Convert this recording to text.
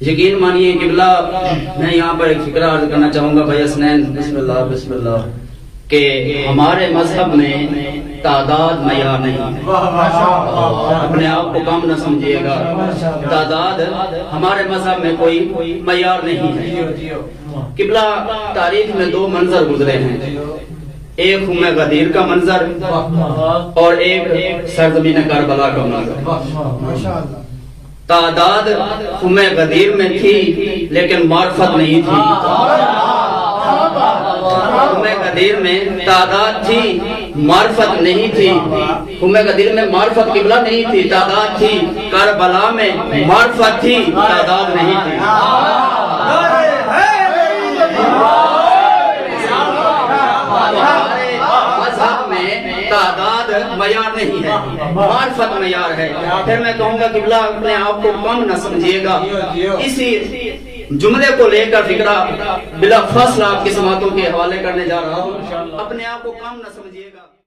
یقین مانیے قبلہ، میں یہاں پر ایک فکرہ عرض کرنا چاہوں گا بھائی حسنین، بسم اللہ بسم اللہ، کہ ہمارے مذہب میں تعداد معیار نہیں ہے، اپنے آپ کو کم نہ سمجھیے گا، تعداد ہمارے مذہب میں کوئی معیار نہیں ہے۔ قبلہ تاریخ میں دو منظر گزرے ہیں، ایک خم غدیر کا منظر اور ایک سرزمین کربلا کا منظر۔ تعداد خم غدیر میں تھی لیکن معرفت نہیں تھی، خم غدیر میں تعداد تھی معرفت نہیں تھی، خم غدیر میں معرفت قبلہ نہیں تھی، تعداد تھی، کربلا میں معرفت تھی، تعداد نہیں تھی۔ مذہب میں تعداد معیار نہیں ہے، معرفت معیار ہے۔ پھر میں کہوں گا قبلہ اپنے آپ کو کم نہ سمجھیے گا، اسی جملے کو لے کر فکرہ بلا فاصلہ آپ کی سماعتوں کے حوالے کرنے جا رہا ہوں، اپنے آپ کو کم نہ سمجھیے گا۔